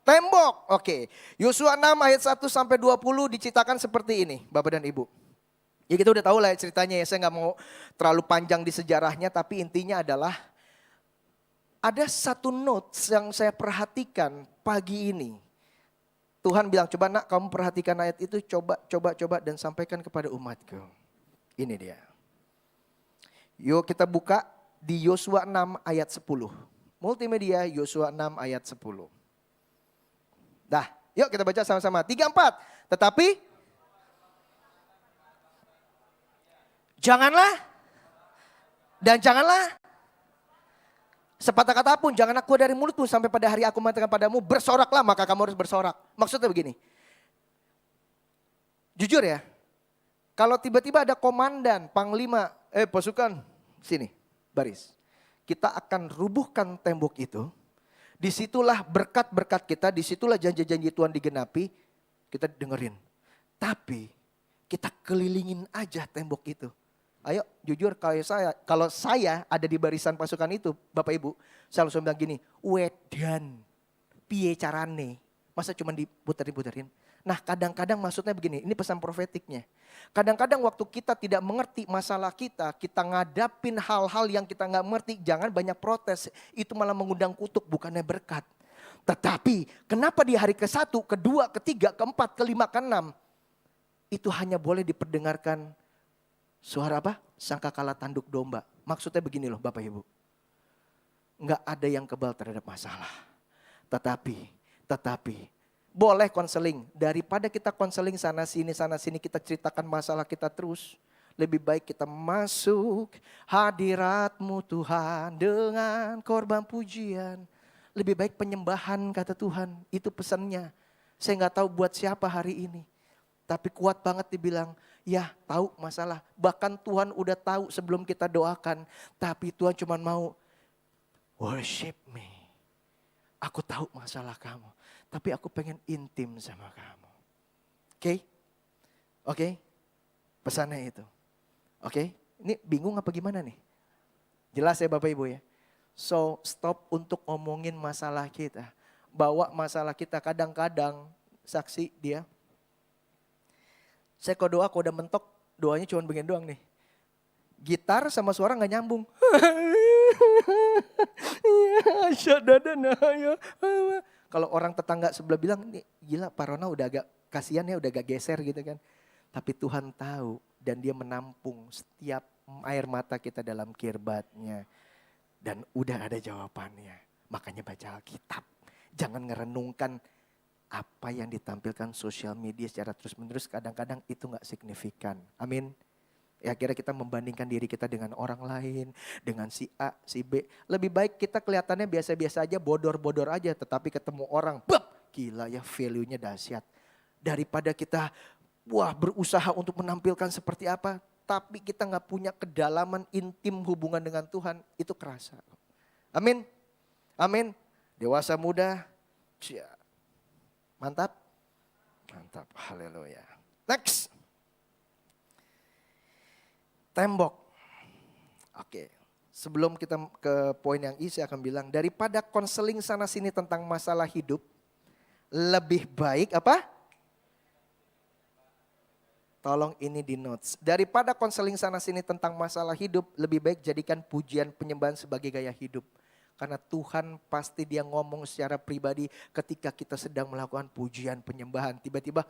Tembok. Oke. Yosua 6 ayat 1 sampai 20 diceritakan seperti ini, Bapak dan Ibu. Ya kita udah tahu lah ya ceritanya ya, saya nggak mau terlalu panjang di sejarahnya, tapi intinya adalah ada satu notes yang saya perhatikan pagi ini. Tuhan bilang, coba nak kamu perhatikan ayat itu, coba dan sampaikan kepada umatku. Ini dia. Yuk kita buka di Yosua 6 ayat 10. Multimedia Yosua 6 ayat 10. Dah, yuk kita baca sama-sama. 3, 4. Tetapi janganlah dan janganlah sepatah kata pun jangan aku dari mulutmu sampai pada hari aku mengatakan padamu bersoraklah, maka kamu harus bersorak. Maksudnya begini. Jujur ya, kalau tiba-tiba ada komandan, panglima, pasukan, sini, baris. Kita akan rubuhkan tembok itu. Disitulah berkat-berkat kita, disitulah janji-janji Tuhan digenapi. Kita dengerin. Tapi kita kelilingin aja tembok itu. Ayo jujur kalau saya ada di barisan pasukan itu, Bapak Ibu, saya langsung bilang gini, wedan, piye carane, masa cuma diputerin-puterin. Nah kadang-kadang maksudnya begini, ini pesan profetiknya. Kadang-kadang waktu kita tidak mengerti masalah kita ngadapin hal-hal yang kita nggak mengerti, jangan banyak protes. Itu malah mengundang kutuk, bukannya berkat. Tetapi kenapa di hari ke-1, kedua, ketiga, keempat, kelima, keenam, itu hanya boleh diperdengarkan suara apa? Sangkakala tanduk domba. Maksudnya begini loh Bapak Ibu. Nggak ada yang kebal terhadap masalah. Tetapi boleh konseling. Daripada kita konseling sana sini kita ceritakan masalah kita terus. Lebih baik kita masuk hadirat-Mu Tuhan dengan korban pujian. Lebih baik penyembahan kata Tuhan. Itu pesannya. Saya nggak tahu buat siapa hari ini. Tapi kuat banget dibilang, ya tahu masalah. Bahkan Tuhan udah tahu sebelum kita doakan. Tapi Tuhan cuma mau worship me. Aku tahu masalah kamu. Tapi aku pengen intim sama kamu. Oke? Pesannya itu. Oke? Ini bingung apa gimana nih? Jelas ya Bapak Ibu ya? So stop untuk ngomongin masalah kita. Bawa masalah kita kadang-kadang saksi dia. Saya kalau doa, kalau udah mentok, doanya cuma begini doang nih. Gitar sama suara gak nyambung. Kalau orang tetangga sebelah bilang, nih gila Pak Rona udah agak kasihan ya, udah agak geser gitu kan. Tapi Tuhan tahu dan dia menampung setiap air mata kita dalam kirbatnya. Dan udah ada jawabannya. Makanya baca Alkitab. Jangan ngerenungkan apa yang ditampilkan sosial media secara terus-menerus, kadang-kadang itu gak signifikan. Amin. Ya akhirnya kita membandingkan diri kita dengan orang lain, dengan si A, si B. Lebih baik kita kelihatannya biasa-biasa aja, bodor-bodor aja. Tetapi ketemu orang, gila ya value-nya dahsyat. Daripada kita berusaha untuk menampilkan seperti apa, tapi kita gak punya kedalaman intim hubungan dengan Tuhan, itu kerasa. Amin. Amin. Dewasa muda, mantap. Mantap, haleluya. Next. Tembok. Oke, sebelum kita ke poin yang I, saya akan bilang, daripada konseling sana sini tentang masalah hidup, lebih baik apa? Tolong ini di notes. Daripada konseling sana sini tentang masalah hidup, lebih baik jadikan pujian penyembahan sebagai gaya hidup. Karena Tuhan pasti dia ngomong secara pribadi ketika kita sedang melakukan pujian penyembahan. Tiba-tiba,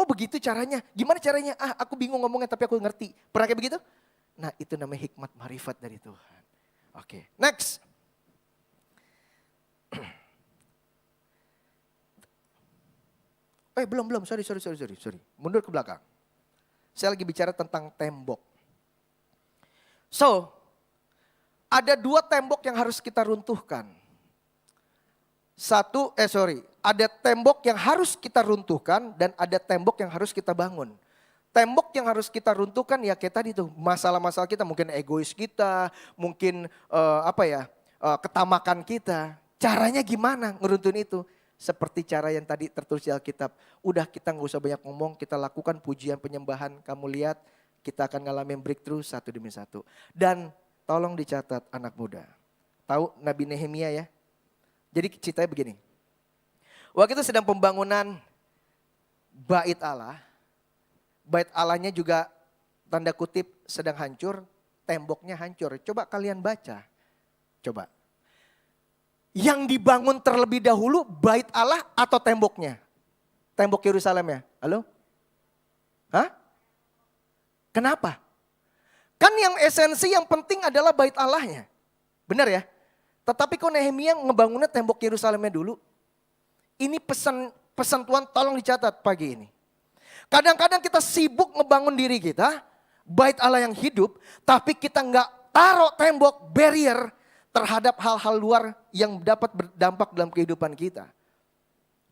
begitu caranya. Gimana caranya? Aku bingung ngomongnya tapi aku ngerti. Pernah kayak begitu? Nah itu namanya hikmat marifat dari Tuhan. Oke, next. Belum, sorry. Mundur ke belakang. Saya lagi bicara tentang tembok. So, ada 2 tembok yang harus kita runtuhkan. Ada tembok yang harus kita runtuhkan dan ada tembok yang harus kita bangun. Tembok yang harus kita runtuhkan ya kayak tadi tuh, masalah-masalah kita, mungkin egois kita, mungkin ketamakan kita. Caranya gimana ngeruntuhin itu? Seperti cara yang tadi tertulis di Alkitab. Udah kita gak usah banyak ngomong, kita lakukan pujian penyembahan. Kamu lihat Kita akan ngalamin breakthrough satu demi satu. Dan tolong dicatat anak muda. Tahu Nabi Nehemia ya? Jadi ceritanya begini. Waktu itu sedang pembangunan bait Allah. Bait Allahnya juga tanda kutip sedang hancur. Temboknya hancur. Coba kalian baca. Coba. Yang dibangun terlebih dahulu bait Allah atau temboknya? Tembok Yerusalem ya? Halo? Hah? Kenapa? Kan yang esensi yang penting adalah bait Allahnya. Benar ya? Tetapi kok Nehemia ngebangunnya tembok Yerusalemnya dulu? Ini pesan Tuhan tolong dicatat pagi ini. Kadang-kadang kita sibuk ngebangun diri kita, bait Allah yang hidup, tapi kita nggak taruh tembok barrier terhadap hal-hal luar yang dapat berdampak dalam kehidupan kita.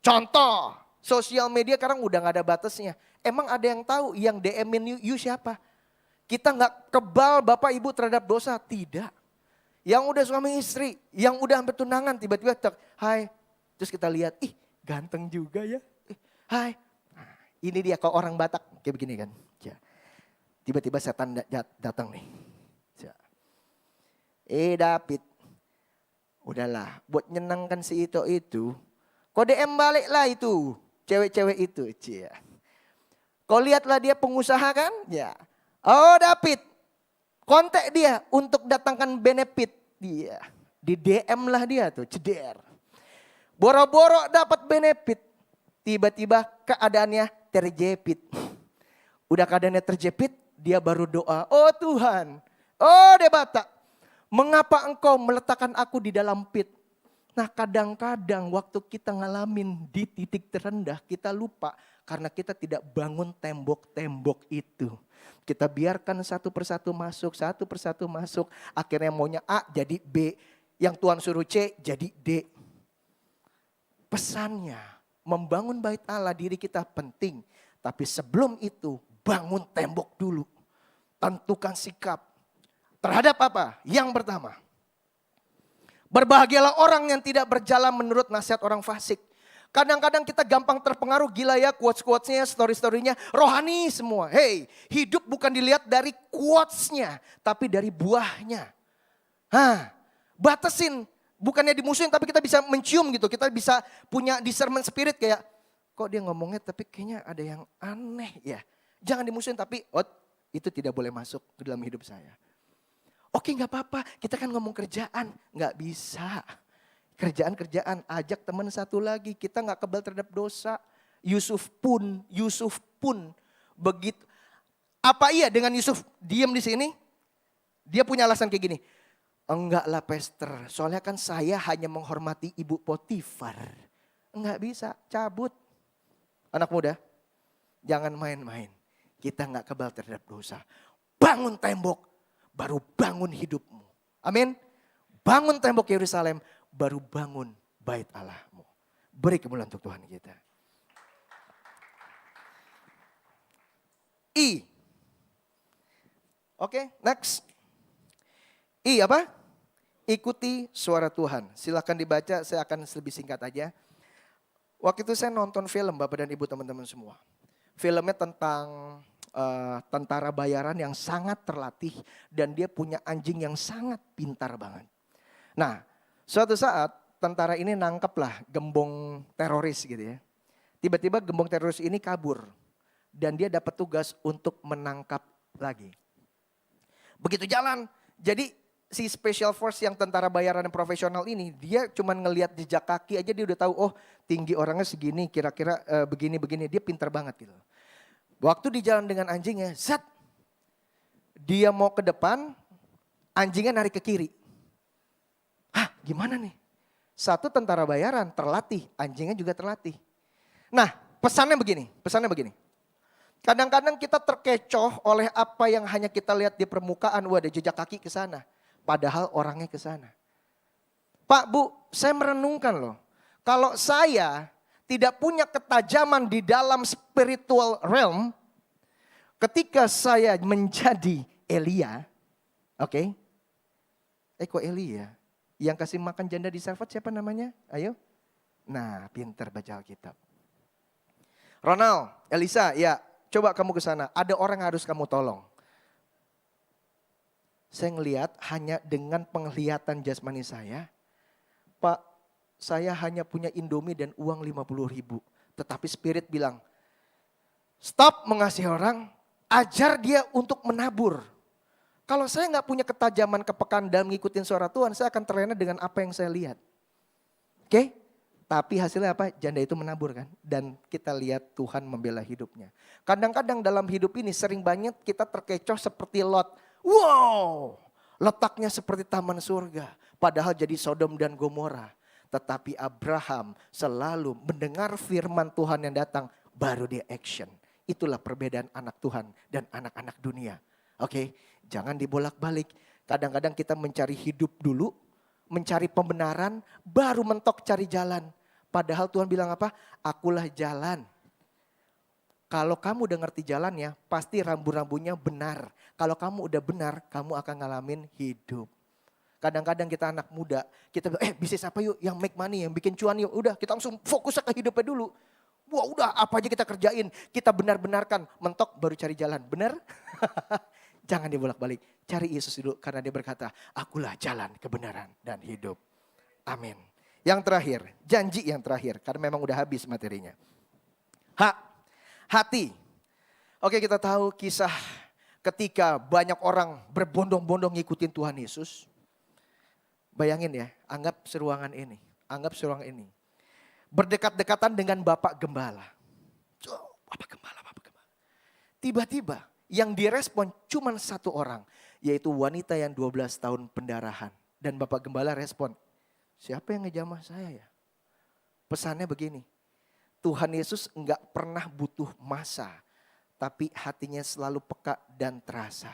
Contoh, sosial media sekarang udah nggak ada batasnya. Emang ada yang tahu yang DM-in you siapa? Kita nggak kebal Bapak Ibu terhadap dosa, tidak. Yang udah suami istri, yang udah hampir tunangan tiba-tiba hai. Terus kita lihat, ih ganteng juga ya. Hai. Nah, ini dia kalau orang Batak kayak begini kan. Ya. Tiba-tiba setan datang nih. Ya. David. Udahlah, buat nyenangkan si itu. Kau DM balik lah itu. Cewek-cewek itu. Ya. Kau lihatlah dia pengusaha kan. Ya. Oh David. Kontak dia untuk datangkan benefit dia. Di DM lah dia tuh, ceder. Boro-boro dapat benefit. Tiba-tiba keadaannya terjepit. Udah keadaannya terjepit, dia baru doa. Oh Tuhan, oh Debata, mengapa engkau meletakkan aku di dalam pit? Nah kadang-kadang waktu kita ngalamin di titik terendah, kita lupa. Karena kita tidak bangun tembok-tembok itu. Kita biarkan satu persatu masuk. Akhirnya maunya A jadi B. Yang Tuhan suruh C jadi D. Pesannya, membangun bait Allah diri kita penting. Tapi sebelum itu, bangun tembok dulu. Tentukan sikap. Terhadap apa? Yang pertama. Berbahagialah orang yang tidak berjalan menurut nasihat orang fasik. Kadang-kadang kita gampang terpengaruh, gila ya quotes-quotesnya, story-storynya, rohani semua. Hey, hidup bukan dilihat dari quotesnya, tapi dari buahnya. Batasin, bukannya dimusuhin tapi kita bisa mencium gitu. Kita bisa punya discernment spirit kayak, kok dia ngomongnya tapi kayaknya ada yang aneh ya. Jangan dimusuhin tapi, itu tidak boleh masuk ke dalam hidup saya. Oke gak apa-apa, kita kan ngomong kerjaan, gak bisa. Kerjaan-kerjaan, ajak teman satu lagi. Kita gak kebal terhadap dosa. Yusuf pun begitu. Apa iya dengan Yusuf diam di sini? Dia punya alasan kayak gini. Enggak lah Pastor, soalnya kan saya hanya menghormati ibu Potifar. Enggak bisa, cabut. Anak muda, jangan main-main. Kita gak kebal terhadap dosa. Bangun tembok, baru bangun hidupmu. Amin. Bangun tembok Yerusalem, baru bangun bait Allahmu. Beri kemuliaan untuk Tuhan kita. I. Oke, next. I apa? Ikuti suara Tuhan. Silakan dibaca, saya akan lebih singkat aja. Waktu itu saya nonton film Bapak dan Ibu teman-teman semua. Filmnya tentang tentara bayaran yang sangat terlatih. Dan dia punya anjing yang sangat pintar banget. Nah, suatu saat tentara ini nangkeplah gembong teroris gitu ya. Tiba-tiba gembong teroris ini kabur. Dan dia dapat tugas untuk menangkap lagi. Begitu jalan, jadi si special force yang tentara bayaran yang profesional ini, dia cuma ngelihat jejak kaki aja dia udah tahu, oh tinggi orangnya segini, kira-kira begini-begini. Dia pintar banget gitu. Waktu di jalan dengan anjingnya, dia mau ke depan, anjingnya narik ke kiri. Hah, gimana nih? Satu tentara bayaran terlatih, anjingnya juga terlatih. Nah, pesannya begini. Kadang-kadang kita terkecoh oleh apa yang hanya kita lihat di permukaan, wah ada jejak kaki ke sana. Padahal orangnya ke sana. Pak, Bu, saya merenungkan loh. Kalau saya tidak punya ketajaman di dalam spiritual realm, ketika saya menjadi Elia, oke? Kok Elia? Yang kasih makan janda di Sarfat siapa namanya? Ayo. Nah, pintar baca Alkitab. Ronald, Elisa, ya coba kamu ke sana. Ada orang yang harus kamu tolong. Saya ngelihat hanya dengan penglihatan jasmani saya, Pak, saya hanya punya Indomie dan uang 50.000. Tetapi Spirit bilang, stop mengasihi orang, ajar dia untuk menabur. Kalau saya nggak punya ketajaman, kepekaan dalam ngikutin suara Tuhan, saya akan terlena dengan apa yang saya lihat. Oke? Tapi hasilnya apa? Janda itu menabur kan. Dan kita lihat Tuhan membela hidupnya. Kadang-kadang dalam hidup ini sering banget kita terkecoh seperti Lot. Wow, letaknya seperti taman surga. Padahal jadi Sodom dan Gomora. Tetapi Abraham selalu mendengar firman Tuhan yang datang, baru dia action. Itulah perbedaan anak Tuhan dan anak-anak dunia. Oke, jangan dibolak-balik. Kadang-kadang kita mencari hidup dulu, mencari pembenaran, baru mentok cari jalan. Padahal Tuhan bilang apa? Akulah jalan. Kalau kamu udah ngerti jalannya, pasti rambu-rambunya benar. Kalau kamu udah benar, kamu akan ngalamin hidup. Kadang-kadang kita anak muda, kita bilang, bisnis apa yuk yang make money, yang bikin cuan yuk. Udah kita langsung fokus ke hidupnya dulu. Wah udah apa aja kita kerjain, kita benar-benarkan. Mentok baru cari jalan, benar? Jangan dibolak-balik, cari Yesus dulu karena dia berkata, akulah jalan, kebenaran, dan hidup. Amin. Yang terakhir, janji yang terakhir, karena memang udah habis materinya. Hati. Oke, kita tahu kisah ketika banyak orang berbondong-bondong ngikutin Tuhan Yesus. Bayangin ya, anggap seruangan ini. Berdekat-dekatan dengan Bapak Gembala. Bapak Gembala. Tiba-tiba yang direspon cuma satu orang. Yaitu wanita yang 12 tahun pendarahan. Dan Bapak Gembala respon, siapa yang ngejamah saya ya? Pesannya begini, Tuhan Yesus enggak pernah butuh masa. Tapi hatinya selalu peka dan terasa.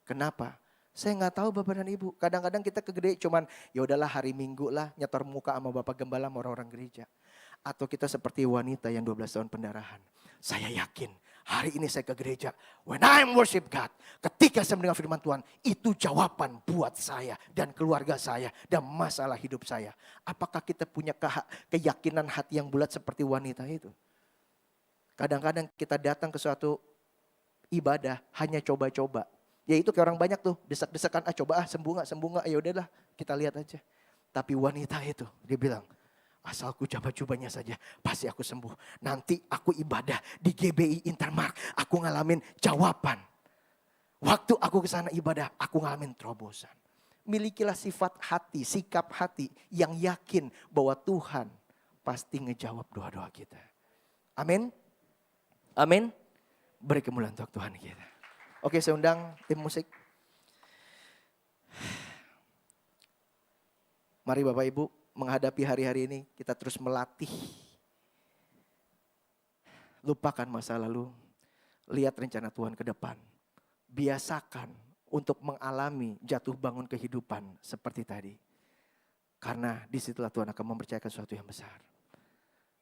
Kenapa? Saya nggak tahu Bapak dan Ibu. Kadang-kadang kita ke gereja cuman ya udahlah hari Minggu lah nyetor muka sama Bapak Gembala sama orang-orang gereja. Atau kita seperti wanita yang 12 tahun pendarahan. Saya yakin hari ini saya ke gereja. When I worship God. Ketika saya mendengar firman Tuhan. Itu jawaban buat saya dan keluarga saya. Dan masalah hidup saya. Apakah kita punya keyakinan hati yang bulat seperti wanita itu? Kadang-kadang kita datang ke suatu ibadah hanya coba-coba. Ya itu kayak orang banyak tuh, desak-desakan, coba sembuh gak, ya udahlah kita lihat aja. Tapi wanita itu, dia bilang, asal aku coba-cobanya saja, pasti aku sembuh. Nanti aku ibadah di GBI Intermark, aku ngalamin jawaban. Waktu aku ke sana ibadah, aku ngalamin terobosan. Milikilah sifat hati, sikap hati yang yakin bahwa Tuhan pasti ngejawab doa-doa kita. Amin. Amin. Beri kemuliaan untuk Tuhan kita. Oke, saya undang tim musik. Mari Bapak Ibu menghadapi hari-hari ini kita terus melatih. Lupakan masa lalu, lihat rencana Tuhan ke depan. Biasakan untuk mengalami jatuh bangun kehidupan seperti tadi. Karena disitulah Tuhan akan mempercayakan sesuatu yang besar.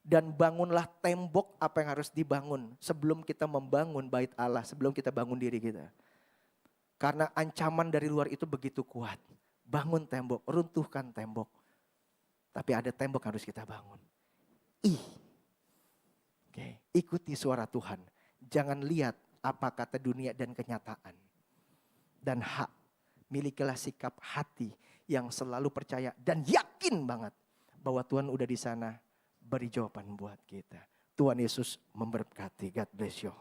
Dan bangunlah tembok apa yang harus dibangun sebelum kita membangun bait Allah, sebelum kita bangun diri kita. Karena ancaman dari luar itu begitu kuat. Bangun tembok, runtuhkan tembok. Tapi ada tembok yang harus kita bangun. Ikuti suara Tuhan. Jangan lihat apa kata dunia dan kenyataan. Dan milikilah sikap hati yang selalu percaya dan yakin banget bahwa Tuhan udah di sana. Beri jawaban buat kita. Tuhan Yesus memberkati. God bless you.